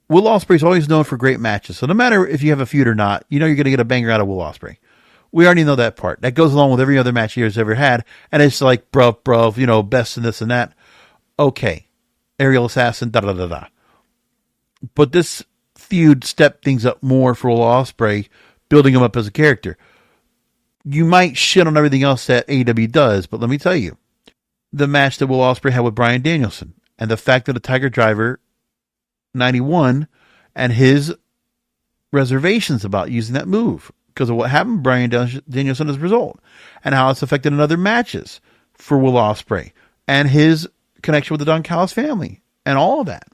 Will Ospreay is always known for great matches. So no matter if you have a feud or not, you know you're going to get a banger out of Will Ospreay. We already know that part. That goes along with every other match he has ever had. And it's like, bruv, you know, best in this and that. Okay. Aerial Assassin, da-da-da-da. But this feud stepped things up more for Will Ospreay, building him up as a character. You might shit on everything else that AEW does, but let me tell you, the match that Will Ospreay had with Bryan Danielson, and the fact that the Tiger Driver 91 and his reservations about using that move because of what happened to Bryan Danielson as a result, and how it's affected in other matches for Will Ospreay and his connection with the Don Callis family and all of that.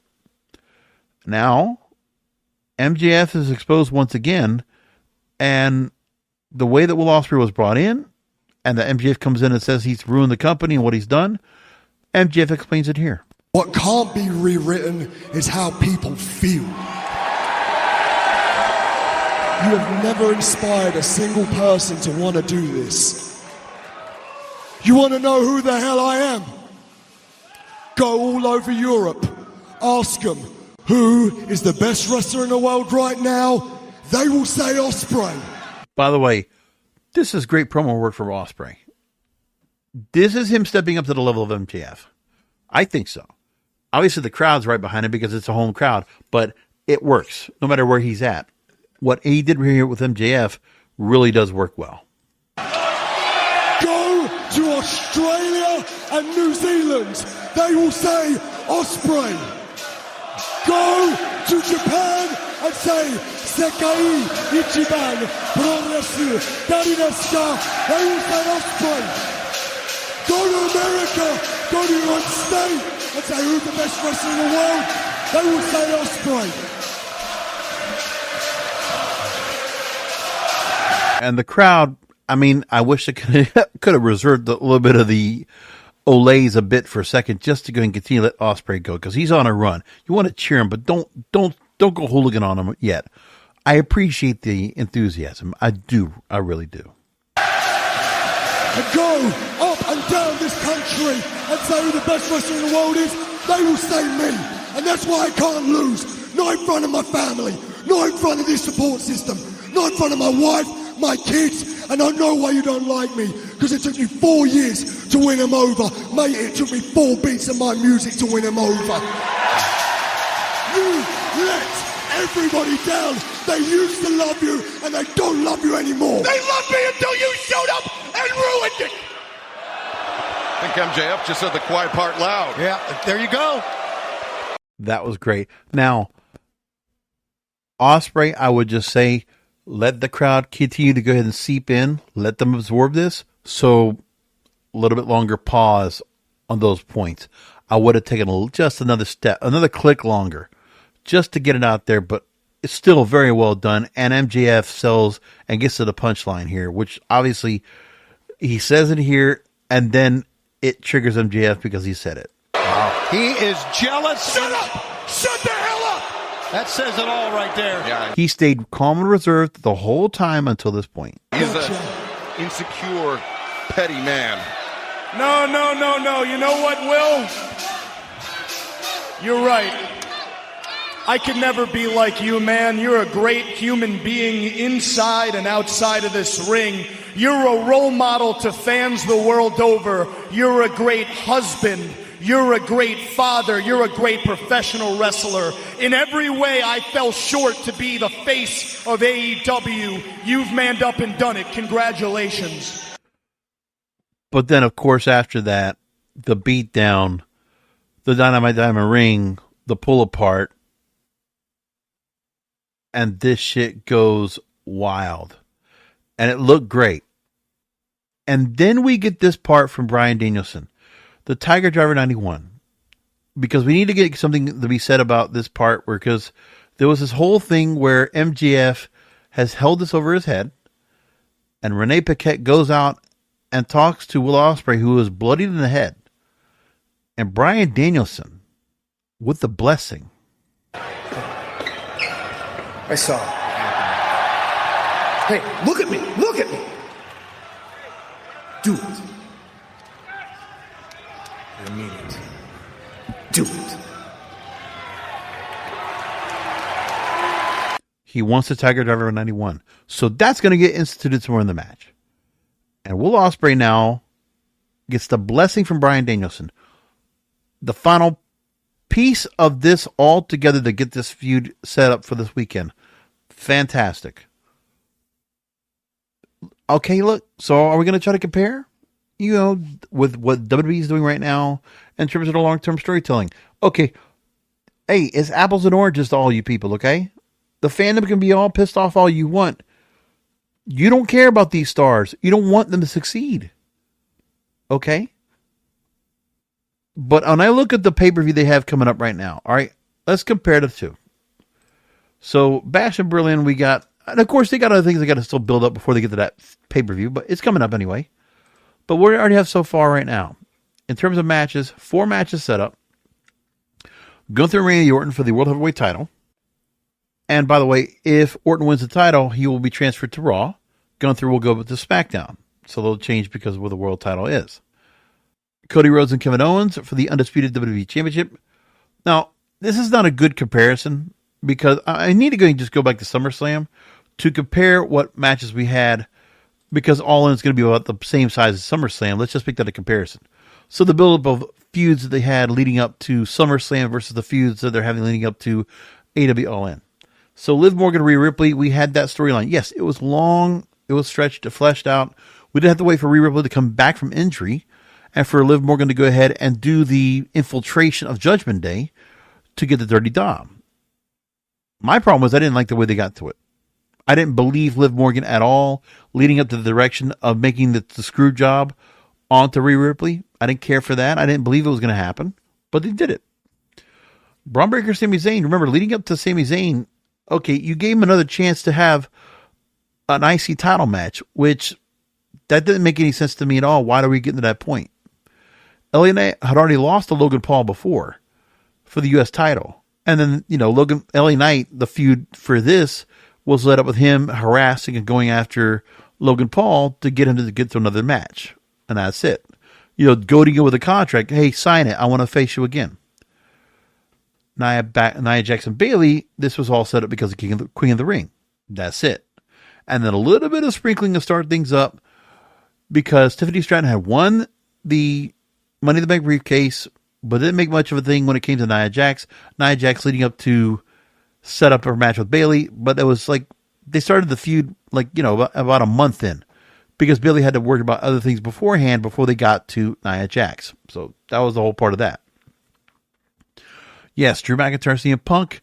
Now, MJF is exposed once again, and the way that Will Ospreay was brought in, and that MJF comes in and says he's ruined the company and what he's done, MJF explains it here. What can't be rewritten is how people feel. You have never inspired a single person to want to do this. You want to know who the hell I am? Go all over Europe. Ask them, who is the best wrestler in the world right now? They will say Ospreay. By the way, this is great promo work from Ospreay. This is him stepping up to the level of MJF. I think so. Obviously, the crowd's right behind him because it's a home crowd, but it works no matter where he's at. What he did here with MJF really does work well. Go to Australia and New Zealand. They will say Ospreay. Go to Japan and say Sekai Ichiban Pro-Wrestling Daridesu. They will say Ospreay. Go to America, go to your own state and say who's the best wrestler in the world. They will say Ospreay. And the crowd, I mean, I wish they could have reserved a little bit of the Olays a bit for a second just to go and continue to let Ospreay go because he's on a run. You want to cheer him, but don't go hooligan on him yet. I appreciate the enthusiasm. I do. I really do. And go up and down this country and say who the best wrestler in the world is. They will say me. And that's why I can't lose. Not in front of my family. Not in front of this support system. Not in front of my wife, my kids. And I know why you don't like me. Because it took you 4 years to win them over. Mate, it took me 4 beats of my music to win them over. You let everybody down. They used to love you, and they don't love you anymore. They loved me until you showed up and ruined it. I think MJF just said the quiet part loud. Yeah, there you go. That was great. Now, Ospreay, I would just say, let the crowd continue to go ahead and seep in, let them absorb this. So a little bit longer pause on those points. I would have taken just another step, another click longer, just to get it out there, but it's still very well done. And MJF sells and gets to the punchline here, which obviously he says it here, and then it triggers MJF because he said it. Wow. He is jealous. Shut up! Shut the hell up! That says it all right there. Yeah, He stayed calm and reserved the whole time until this point. he's an insecure, petty man. No. You know what, Will? You're right. I could never be like you, man. You're a great human being inside and outside of this ring. You're a role model to fans the world over. You're a great husband. You're a great father. You're a great professional wrestler. In every way, I fell short to be the face of AEW. You've manned up and done it. Congratulations. But then, of course, after that, the beatdown, the Dynamite Diamond Ring, the pull apart, and this shit goes wild. And it looked great. And then we get this part from Bryan Danielson, the Tiger Driver 91. Because we need to get something to be said about this part, because there was this whole thing where MJF has held this over his head, and Renee Paquette goes out and talks to Will Ospreay, who is bloodied in the head. And Bryan Danielson, with the blessing. I saw it. Hey, look at me! Look at me! Do it. I mean it. Do it. He wants the Tiger Driver 91. So that's going to get instituted somewhere in the match. And Will Ospreay now gets the blessing from Bryan Danielson. The final piece of this all together to get this feud set up for this weekend. Fantastic. Okay, look. So are we going to try to compare, with what WWE is doing right now in terms of the long-term storytelling? Okay. Hey, it's apples and oranges to all you people, okay? The fandom can be all pissed off all you want. You don't care about these stars. You don't want them to succeed. Okay? But when I look at the pay-per-view they have coming up right now, all right, let's compare the two. So, Bash in Berlin, we got, and of course, they got other things they got to still build up before they get to that pay-per-view, but it's coming up anyway. But what we already have so far right now, in terms of matches, 4 matches set up. Gunther and Randy Orton for the World Heavyweight title. And by the way, if Orton wins the title, he will be transferred to Raw. Gunther will go to SmackDown. So they'll change because of where the world title is. Cody Rhodes and Kevin Owens for the undisputed WWE Championship. Now, this is not a good comparison because I need to just go back to SummerSlam to compare what matches we had, because All In is going to be about the same size as SummerSlam. Let's just make that a comparison. So the build-up of feuds that they had leading up to SummerSlam versus the feuds that they're having leading up to AEW All In. So Liv Morgan, Rhea Ripley, we had that storyline. Yes, it was long, it was stretched, it fleshed out. We didn't have to wait for Rhea Ripley to come back from injury and for Liv Morgan to go ahead and do the infiltration of Judgment Day to get the Dirty Dom. My problem was I didn't like the way they got to it. I didn't believe Liv Morgan at all leading up to the direction of making the screw job onto Rhea Ripley. I didn't care for that. I didn't believe it was going to happen, but they did it. Braun Breaker, Sami Zayn. Remember, leading up to Sami Zayn, okay, you gave him another chance to have an IC title match, which that didn't make any sense to me at all. Why are we getting to that point? LA Knight had already lost to Logan Paul before for the U.S. title. And then, LA Knight, the feud for this was led up with him harassing and going after Logan Paul to get him to get to another match. And that's it. Goading you with a contract. Hey, sign it. I want to face you again. Nia Jax and Bayley, this was all set up because of Queen of the Ring. That's it. And then a little bit of sprinkling to start things up because Tiffany Stratton had won the Money in the Bank briefcase, but didn't make much of a thing when it came to Nia Jax. Nia Jax leading up to set up her match with Bayley, but it was like they started the feud about a month in because Bayley had to worry about other things beforehand before they got to Nia Jax. So that was the whole part of that. Yes, Drew McIntyre, CM Punk.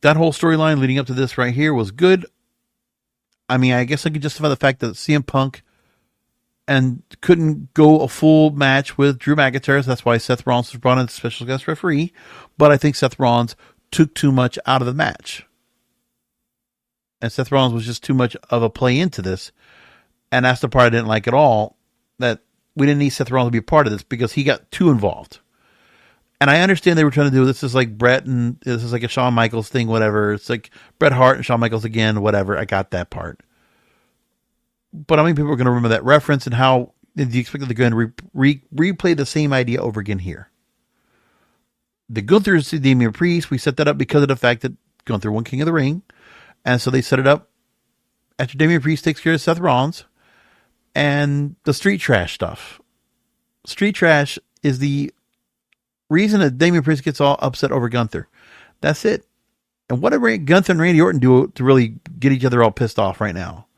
That whole storyline leading up to this right here was good. I mean, I guess I could justify the fact that CM Punk and couldn't go a full match with Drew McIntyre. So that's why Seth Rollins was brought in as special guest referee. But I think Seth Rollins took too much out of the match. And Seth Rollins was just too much of a play into this. And that's the part I didn't like at all, that we didn't need Seth Rollins to be a part of this because he got too involved. And I understand they were trying to do this is like Bret and this is like a Shawn Michaels thing, whatever. It's like Bret Hart and Shawn Michaels again, whatever. I got that part. But how many people are going to remember that reference, and how did you expect them to go and replay the same idea over again here? The Gunther and Damian Priest, we set that up because of the fact that Gunther won King of the Ring. And so they set it up after Damian Priest takes care of Seth Rollins. And the street trash stuff. Street trash is the reason that Damian Priest gets all upset over Gunther. That's it. And what did Gunther and Randy Orton do to really get each other all pissed off right now?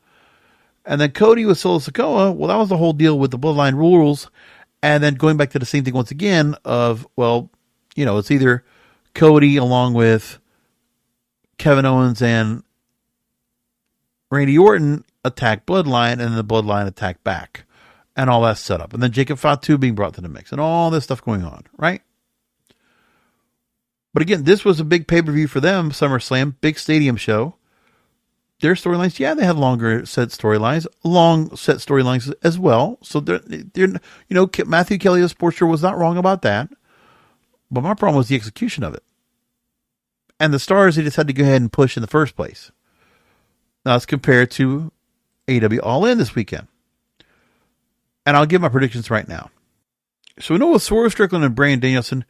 And then Cody with Solo Sikoa, well, that was the whole deal with the Bloodline rules. And then going back to the same thing once again of, well, you know, it's either Cody along with Kevin Owens and Randy Orton attack Bloodline, and then the Bloodline attack back. And all that set up. And then Jacob Fatu being brought to the mix. And all this stuff going on, right? But again, this was a big pay-per-view for them, SummerSlam, big stadium show. Their storylines, yeah, they had longer set storylines, long set storylines as well. So they're you know, Matthew Kelly of Sports Show was not wrong about that. But my problem was the execution of it. And the stars they just had to go ahead and push in the first place. Now it's compared to AEW All In this weekend. And I'll give my predictions right now. So we know with Swerve Strickland and Bryan Danielson,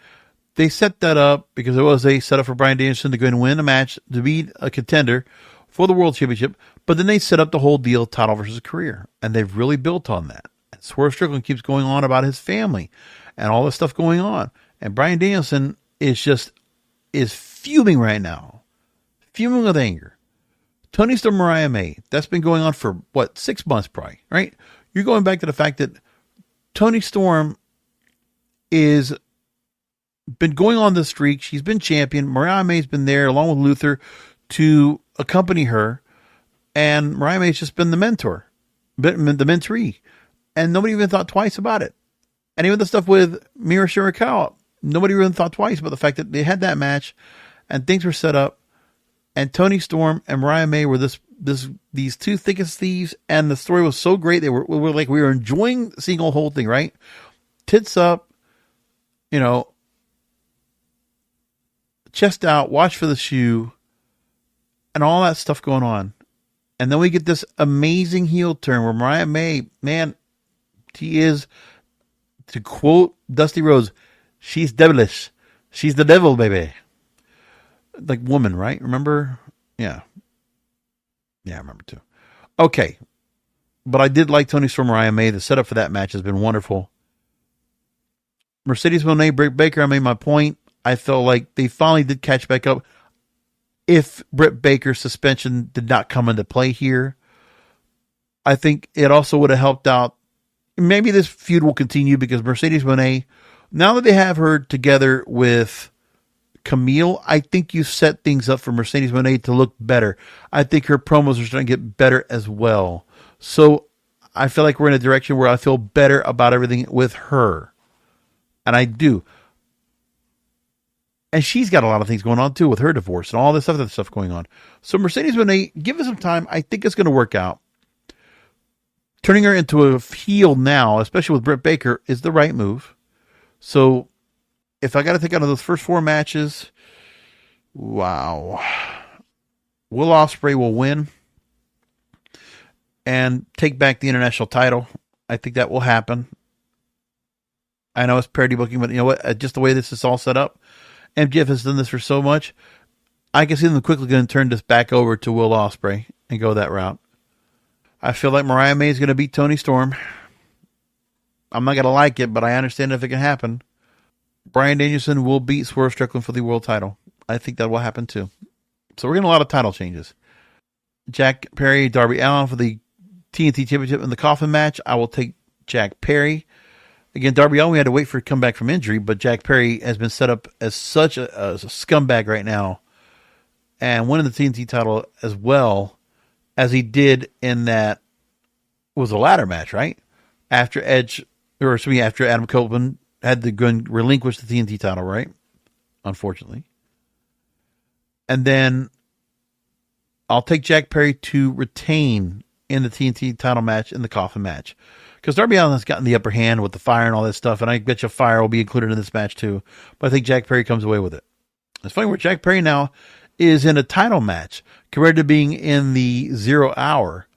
they set that up because it was a setup for Bryan Danielson to go and win a match to be a contender for the World Championship. But then they set up the whole deal, title versus career. And they've really built on that. And Swerve Strickland keeps going on about his family and all this stuff going on. And Bryan Danielson is fuming right now. Fuming with anger. Tony Storm, Mariah May. That's been going on for, 6 months probably, right? You're going back to the fact that Tony Storm is been going on the streak. She's been champion. Mariah May's been there along with Luther to accompany her. And Mariah May's just been the mentor, the mentee. And nobody even thought twice about it. And even the stuff with Mira Shirakawa, nobody even thought twice about the fact that they had that match and things were set up. And Tony Storm and Mariah May were these two thickest thieves, and the story was so great. We were enjoying seeing the whole thing, right? Tits up, you know, chest out, watch for the shoe, and all that stuff going on. And then we get this amazing heel turn where Mariah May, man, she is, to quote Dusty Rhodes, she's devilish. She's the devil, baby. Like woman, right? Remember? Yeah. Yeah, I remember too. Okay. But I did like Tony Storm, Mariah May. The setup for that match has been wonderful. Mercedes Moné, Britt Baker, I made my point. I felt like they finally did catch back up. If Britt Baker's suspension did not come into play here, I think it also would have helped out. Maybe this feud will continue because Mercedes Moné, now that they have her together with Camille, I think you set things up for Mercedes Moné to look better. I think her promos are starting to get better as well. So I feel like we're in a direction where I feel better about everything with her. And I do. And she's got a lot of things going on too with her divorce and all this other stuff going on. So Mercedes Moné, give us some time. I think it's going to work out. Turning her into a heel now, especially with Britt Baker, is the right move. So if I got to take out of those first 4 matches, wow. Will Ospreay will win and take back the international title. I think that will happen. I know it's parody booking, but you know what? Just the way this is all set up, MJF has done this for so much. I can see them quickly going to turn this back over to Will Ospreay and go that route. I feel like Mariah May is going to beat Tony Storm. I'm not going to like it, but I understand if it can happen. Bryan Danielson will beat Swerve Strickland for the world title. I think that will happen too. So we're getting a lot of title changes. Jack Perry, Darby Allin for the TNT Championship in the coffin match. I will take Jack Perry. Again, Darby Allin, we had to wait for it to come back from injury, but Jack Perry has been set up as such a scumbag right now. And winning the TNT title as well as he did in that was a ladder match, right? After after Adam Copeland had to go and relinquish the TNT title, right? Unfortunately. And then I'll take Jack Perry to retain in the TNT title match in the coffin match. Because Darby Allin has gotten the upper hand with the fire and all that stuff, and I bet you fire will be included in this match too. But I think Jack Perry comes away with it. It's funny where Jack Perry now is in a title match compared to being in the 0 hour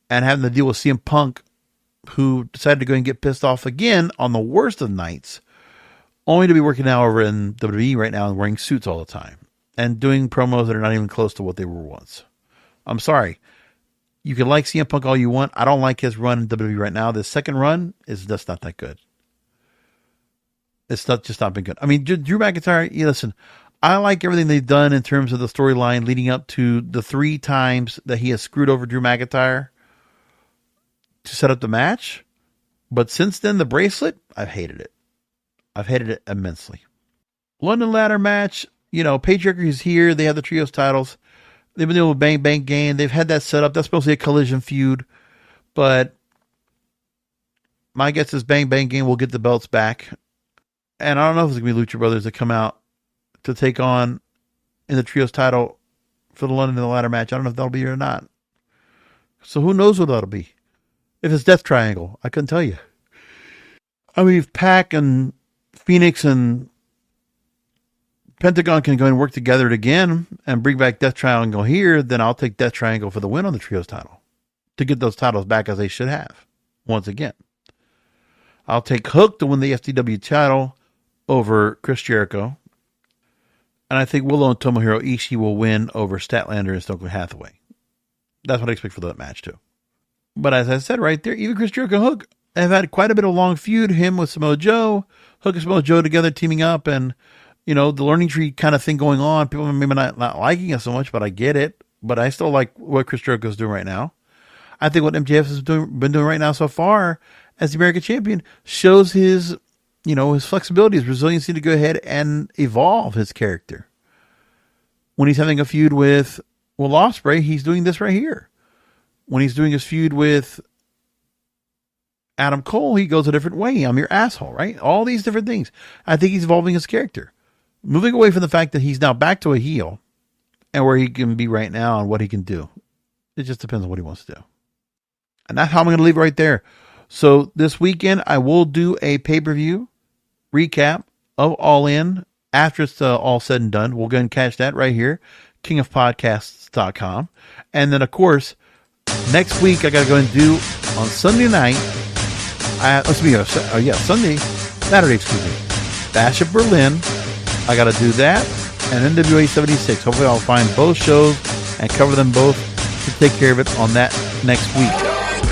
and having to deal with CM Punk, who decided to go and get pissed off again on the worst of nights, only to be working now over in WWE right now and wearing suits all the time and doing promos that are not even close to what they were once. I'm sorry. You can like CM Punk all you want. I don't like his run in WWE right now. This second run is just not that good. It's just not been good. I mean, Drew McIntyre, listen, I like everything they've done in terms of the storyline leading up to the 3 times that he has screwed over Drew McIntyre to set up the match. But since then, the bracelet, I've hated it. I've hated it immensely. London ladder match, Patriarchy is here. They have the trios titles. They've been dealing with Bang Bang Gang. They've had that set up. That's supposed to be a collision feud. But my guess is Bang Bang Gang will get the belts back. And I don't know if it's going to be Lucha Brothers that come out to take on in the trios title for the London ladder match. I don't know if that'll be here or not. So who knows what that'll be. If it's Death Triangle, I couldn't tell you. I mean, if Pac and Phoenix and Pentagon can go and work together again and bring back Death Triangle here, then I'll take Death Triangle for the win on the trios title to get those titles back as they should have once again. I'll take Hook to win the FTW title over Chris Jericho. And I think Willow and Tomohiro Ishii will win over Statlander and Stokely Hathaway. That's what I expect for that match too. But as I said right there, even Chris Jericho and Hook have had quite a bit of long feud. Him with Samoa Joe, Hook and Samoa Joe together teaming up, and the learning tree kind of thing going on. People maybe not liking it so much, but I get it. But I still like what Chris Jericho is doing right now. I think what MJF has been doing right now so far as the American champion shows his, his flexibility, his resiliency to go ahead and evolve his character. When he's having a feud with Will Ospreay, he's doing this right here. When he's doing his feud with Adam Cole, he goes a different way. I'm your asshole, right? All these different things. I think he's evolving his character. Moving away from the fact that he's now back to a heel and where he can be right now and what he can do. It just depends on what he wants to do. And that's how I'm going to leave it right there. So this weekend, I will do a pay-per-view recap of All In after it's all said and done. We'll go and catch that right here, kingofpodcasts.com. And then, of course, next week, I got to go and do on Sunday night, Saturday, Bash at Berlin. I got to do that. And NWA 76. Hopefully I'll find both shows and cover them both to take care of it on that next week.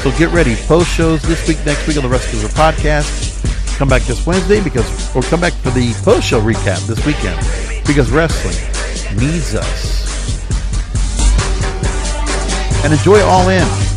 So get ready. Post shows this week, next week on the Wrestling Observer Podcast. Come back this Wednesday we'll come back for the post show recap this weekend because wrestling needs us. And enjoy All In.